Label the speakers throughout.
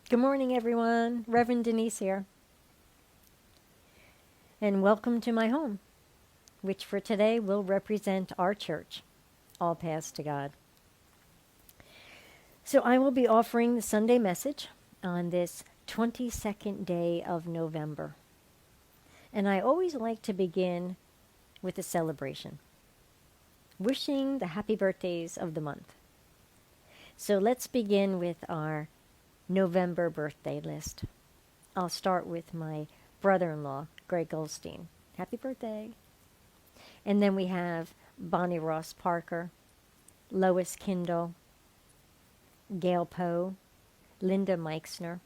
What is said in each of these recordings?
Speaker 1: Good morning, everyone. Reverend Denise here. And welcome to my home, which for today will represent our church, all paths to God. So I will be offering the Sunday message on this 22nd day of November. And I always like to begin with a celebration, wishing the happy birthdays of the month. So let's begin with our November birthday list. I'll start with my brother-in-law, Greg Goldstein. Happy birthday. And then we have Bonnie Ross Parker, Lois Kindle, Gail Poe, Linda Meixner,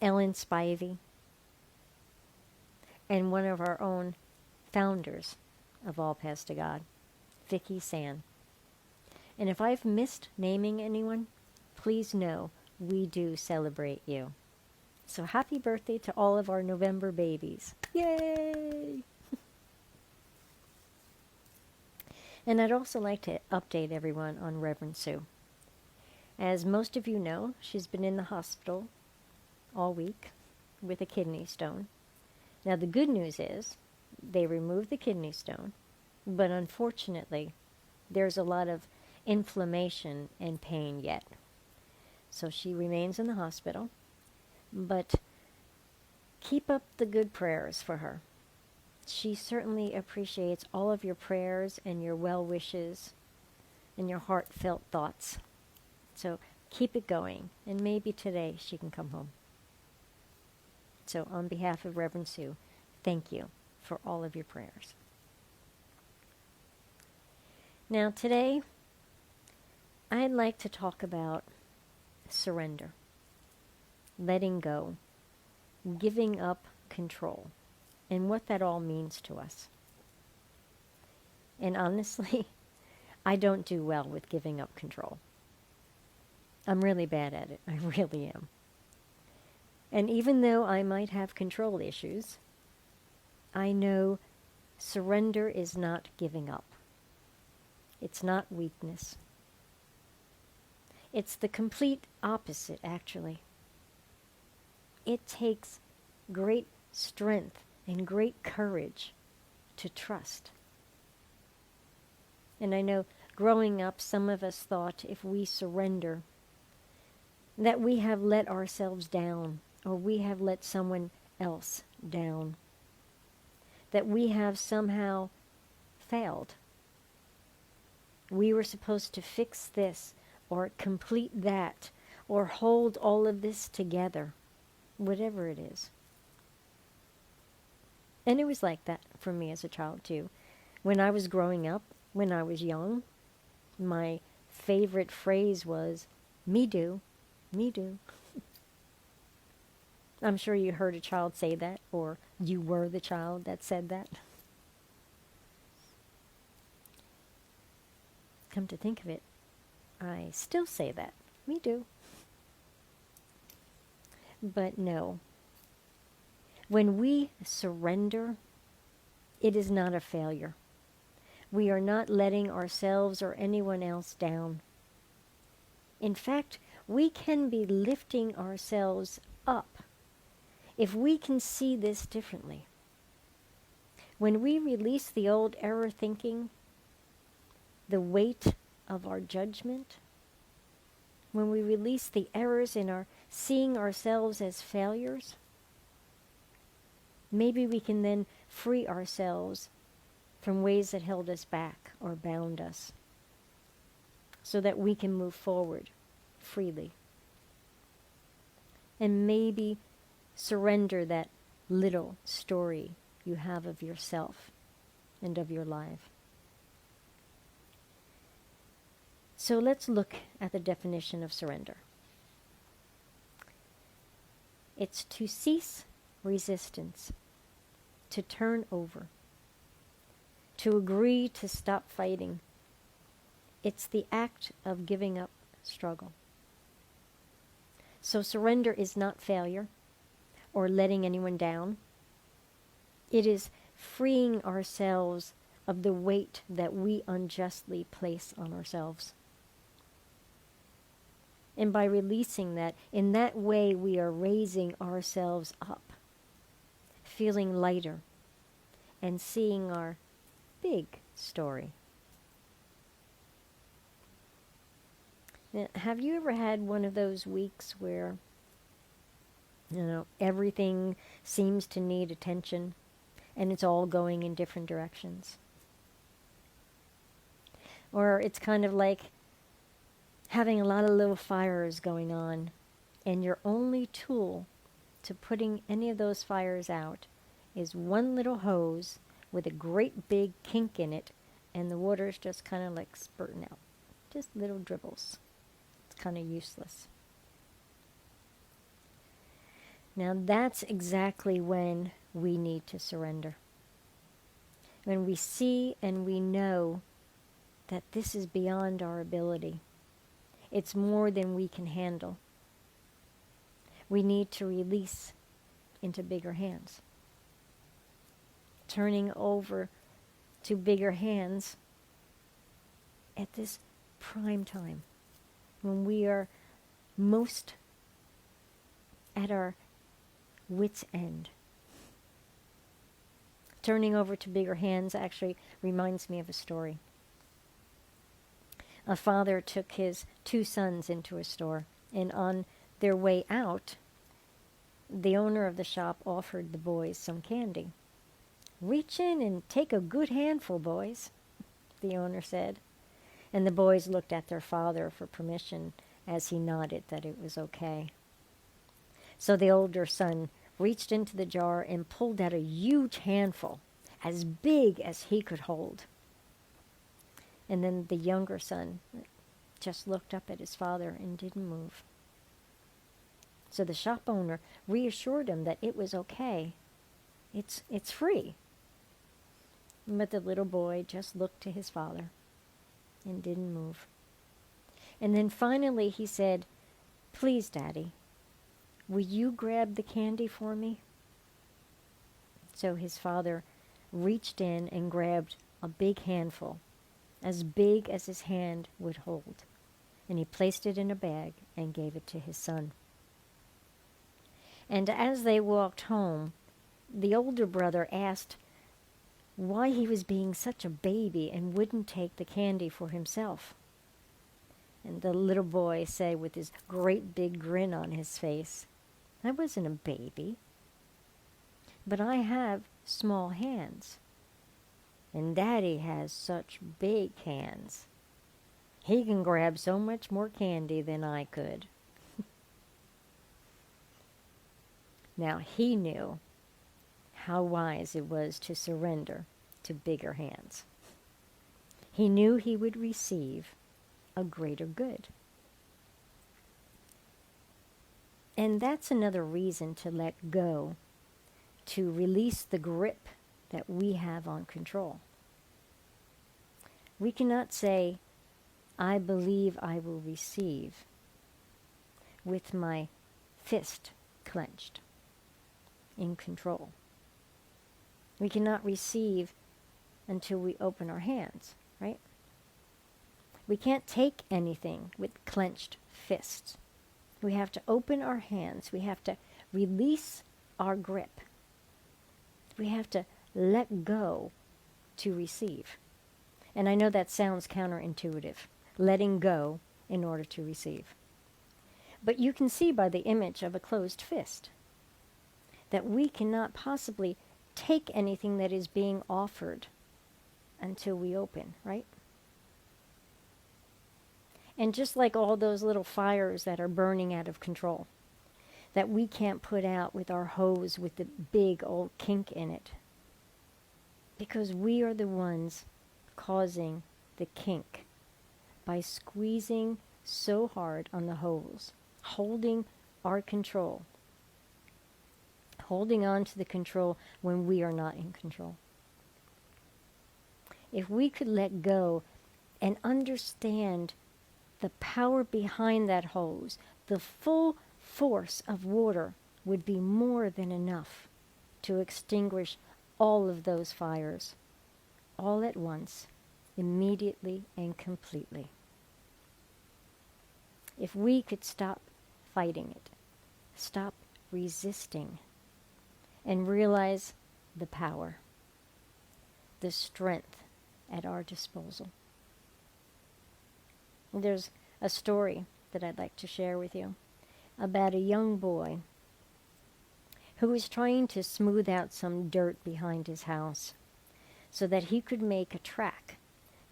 Speaker 1: Ellen Spivey, and one of our own founders of All Paths to God, Vicki San. And if I've missed naming anyone, please know we do celebrate you. So happy birthday to all of our November babies. Yay! And I'd also like to update everyone on Reverend Sue. As most of you know, she's been in the hospital all week with a kidney stone. Now the good news is they removed the kidney stone, but unfortunately there's a lot of inflammation and pain yet. So she remains in the hospital, but keep up the good prayers for her. She certainly appreciates all of your prayers and your well wishes and your heartfelt thoughts. So keep it going, and maybe today she can come home. So on behalf of Reverend Sue, thank you for all of your prayers. Now today, I'd like to talk about surrender, letting go, giving up control, and what that all means to us. And honestly, I don't do well with giving up control. I'm really bad at it. I really am. And even though I might have control issues, I know surrender is not giving up. It's not weakness. It's the complete opposite, actually. It takes great strength and great courage to trust. And I know growing up, some of us thought if we surrender, that we have let ourselves down, or we have let someone else down, that we have somehow failed. We were supposed to fix this, or complete that, or hold all of this together, whatever it is. And it was like that for me as a child too. When I was growing up, when I was young, my favorite phrase was, me do, me do. I'm sure you heard a child say that, or you were the child that said that. Come to think of it, I still say that. Me do. But no. When we surrender, it is not a failure. We are not letting ourselves or anyone else down. In fact, we can be lifting ourselves up if we can see this differently. When we release the old error thinking, the weight of our judgment, when we release the errors in our seeing ourselves as failures, maybe we can then free ourselves from ways that held us back or bound us, so that we can move forward freely. And maybe surrender that little story you have of yourself and of your life. So let's look at the definition of surrender. It's to cease resistance, to turn over, to agree to stop fighting. It's the act of giving up struggle. So surrender is not failure or letting anyone down. It is freeing ourselves of the weight that we unjustly place on ourselves. And by releasing that, in that way we are raising ourselves up, feeling lighter, and seeing our big story. Now, have you ever had one of those weeks where, everything seems to need attention and it's all going in different directions? Or it's kind of like having a lot of little fires going on, and your only tool to putting any of those fires out is one little hose with a great big kink in it, and the water's just kind of like spurting out. Just little dribbles. It's kind of useless. Now that's exactly when we need to surrender. When we see and we know that this is beyond our ability. It's more than we can handle. We need to release into bigger hands. Turning over to bigger hands at this prime time, when we are most at our wits' end. Turning over to bigger hands actually reminds me of a story. A father took his 2 sons into a store, and on their way out, the owner of the shop offered the boys some candy. "Reach in and take a good handful, boys," the owner said. And the boys looked at their father for permission as he nodded that it was okay. So the older son reached into the jar and pulled out a huge handful, as big as he could hold. And then the younger son just looked up at his father and didn't move. So the shop owner reassured him that it was okay. It's free. But the little boy just looked to his father and didn't move. And then finally he said, "Please, Daddy, will you grab the candy for me?" So his father reached in and grabbed a big handful, as big as his hand would hold, and he placed it in a bag and gave it to his son. And as they walked home, the older brother asked why he was being such a baby and wouldn't take the candy for himself. And the little boy said with his great big grin on his face, "I wasn't a baby, but I have small hands. And Daddy has such big hands. He can grab so much more candy than I could." Now he knew how wise it was to surrender to bigger hands. He knew he would receive a greater good. And that's another reason to let go, to release the grip that we have on control. We cannot say, "I believe I will receive," with my fist clenched, in control. We cannot receive until we open our hands, right? We can't take anything with clenched fists. We have to open our hands. We have to release our grip. We have to let go to receive. And I know that sounds counterintuitive, letting go in order to receive. But you can see by the image of a closed fist that we cannot possibly take anything that is being offered until we open, right? And just like all those little fires that are burning out of control, that we can't put out with our hose with the big old kink in it, because we are the ones causing the kink by squeezing so hard on the hose, holding our control, holding on to the control when we are not in control. If we could let go and understand the power behind that hose, the full force of water would be more than enough to extinguish all of those fires, all at once, immediately and completely. If we could stop fighting it, stop resisting, and realize the power, the strength at our disposal. There's a story that I'd like to share with you about a young boy who was trying to smooth out some dirt behind his house so that he could make a track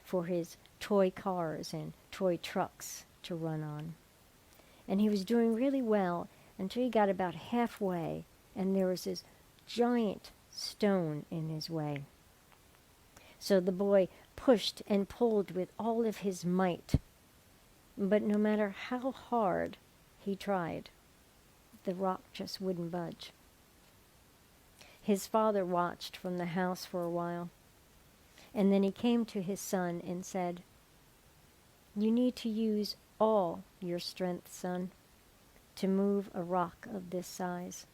Speaker 1: for his toy cars and toy trucks to run on. And he was doing really well until he got about halfway, and there was this giant stone in his way. So the boy pushed and pulled with all of his might, but no matter how hard he tried, the rock just wouldn't budge. His father watched from the house for a while, and then he came to his son and said, "You need to use all your strength, son, to move a rock of this size."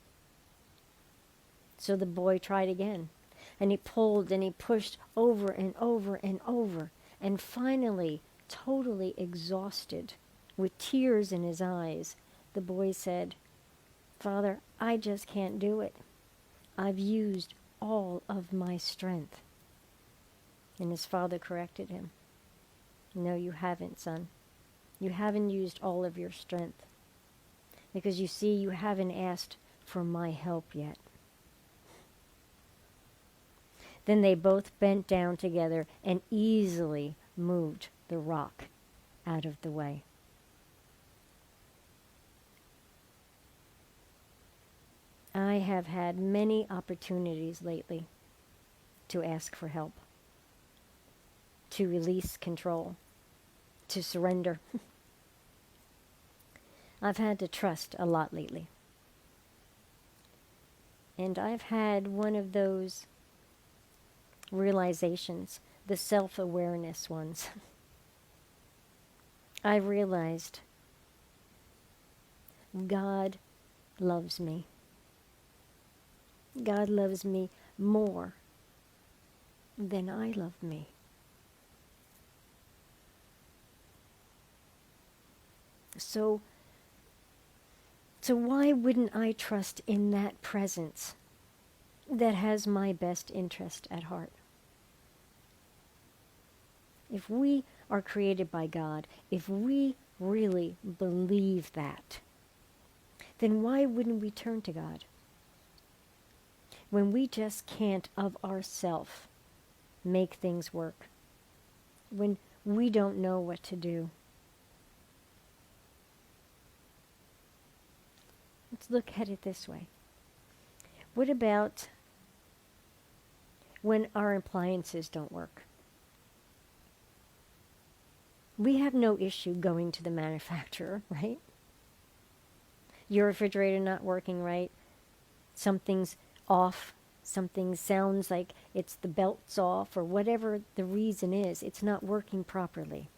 Speaker 1: So the boy tried again, and he pulled and he pushed over and over and over, and finally, totally exhausted, with tears in his eyes, the boy said, "Father, I just can't do it. I've used all of my strength." And his father corrected him. "No, you haven't, son. You haven't used all of your strength. Because you see, you haven't asked for my help yet." Then they both bent down together and easily moved the rock out of the way. I have had many opportunities lately to ask for help, to release control, to surrender. I've had to trust a lot lately. And I've had one of those realizations, the self-awareness ones. I realized God loves me. God loves me more than I love me. So why wouldn't I trust in that presence that has my best interest at heart? If we are created by God, if we really believe that, then why wouldn't we turn to God? When we just can't of ourself make things work, when we don't know what to do. Let's look at it this way. What about when our appliances don't work? We have no issue going to the manufacturer, right? Your refrigerator not working right, something's off, something sounds like it's the belt's off, or whatever the reason is, it's not working properly.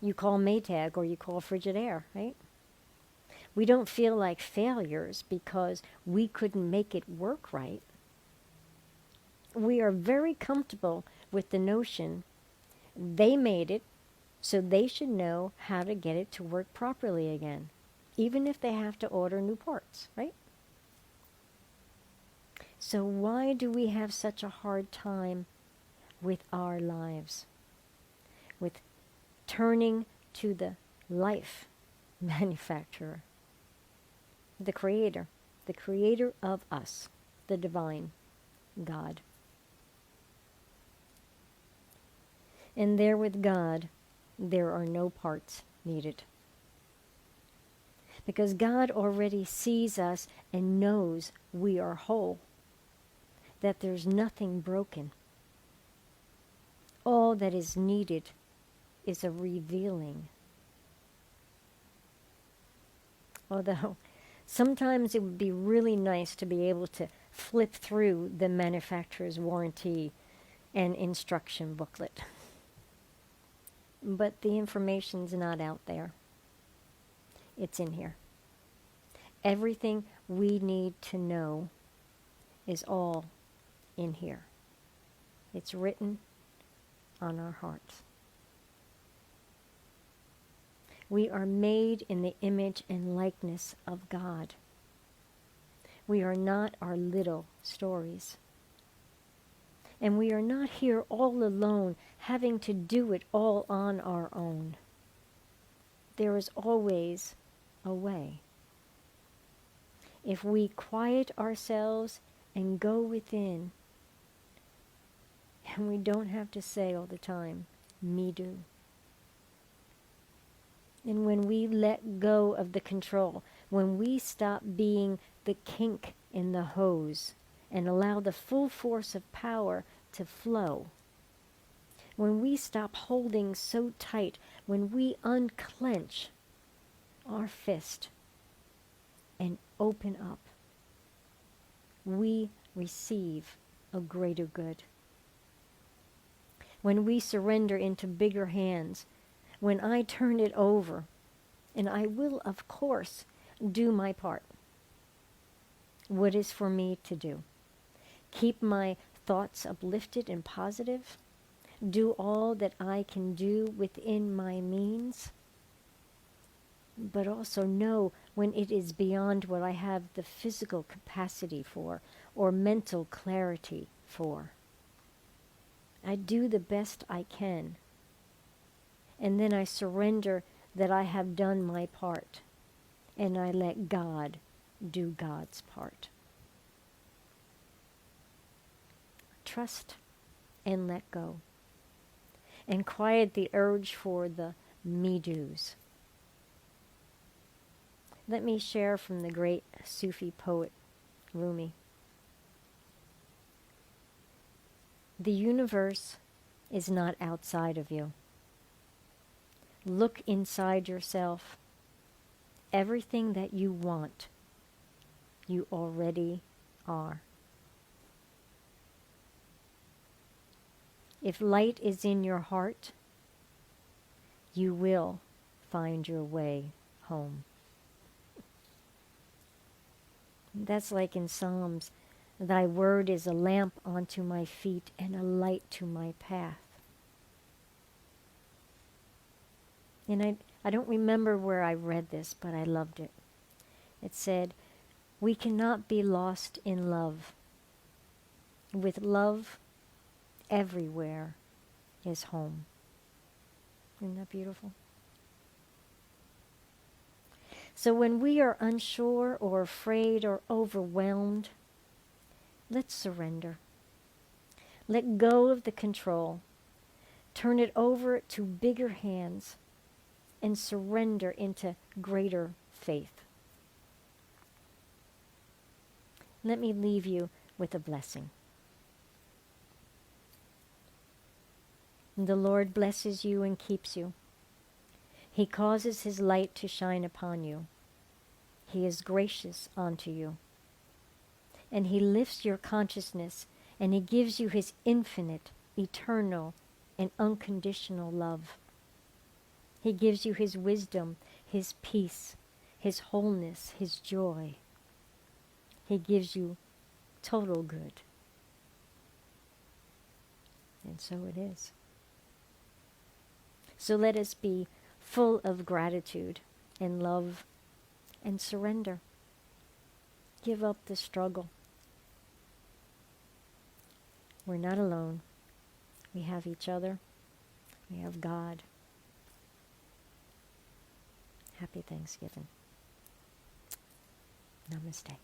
Speaker 1: You call Maytag or you call Frigidaire, right? We don't feel like failures because we couldn't make it work right. We are very comfortable with the notion they made it, so they should know how to get it to work properly again, even if they have to order new parts, right? So why do we have such a hard time with our lives, with turning to the life manufacturer, the creator of us, the divine God? And there with God, there are no parts needed. Because God already sees us and knows we are whole, that there's nothing broken. All that is needed is a revealing. Although sometimes it would be really nice to be able to flip through the manufacturer's warranty and instruction booklet. But the information's not out there. It's in here. Everything we need to know is all in here. It's written on our hearts. We are made in the image and likeness of God. We are not our little stories. And we are not here all alone, having to do it all on our own. There is always a way. If we quiet ourselves and go within, and we don't have to say all the time, me do. And when we let go of the control, when we stop being the kink in the hose and allow the full force of power to flow, when we stop holding so tight, when we unclench our fist and open up, we receive a greater good. When we surrender into bigger hands, when I turn it over, and I will, of course, do my part. What is for me to do? Keep my thoughts uplifted and positive? Do all that I can do within my means? But also know when it is beyond what I have the physical capacity for or mental clarity for. I do the best I can. And then I surrender that I have done my part. And I let God do God's part. Trust and let go. And quiet the urge for the me-dos. Let me share from the great Sufi poet, Rumi. The universe is not outside of you. Look inside yourself. Everything that you want, you already are. If light is in your heart, you will find your way home. That's like in Psalms, thy word is a lamp unto my feet and a light to my path. And I don't remember where I read this, but I loved it. It said, we cannot be lost in love. With love, everywhere is home. Isn't that beautiful? So when we are unsure or afraid or overwhelmed, let's surrender. Let go of the control. Turn it over to bigger hands and surrender into greater faith. Let me leave you with a blessing. The Lord blesses you and keeps you. He causes his light to shine upon you. He is gracious unto you. And he lifts your consciousness, and he gives you his infinite, eternal, and unconditional love. He gives you his wisdom, his peace, his wholeness, his joy. He gives you total good. And so it is. So let us be full of gratitude and love and surrender. Give up the struggle. We're not alone. We have each other. We have God. Happy Thanksgiving. Namaste.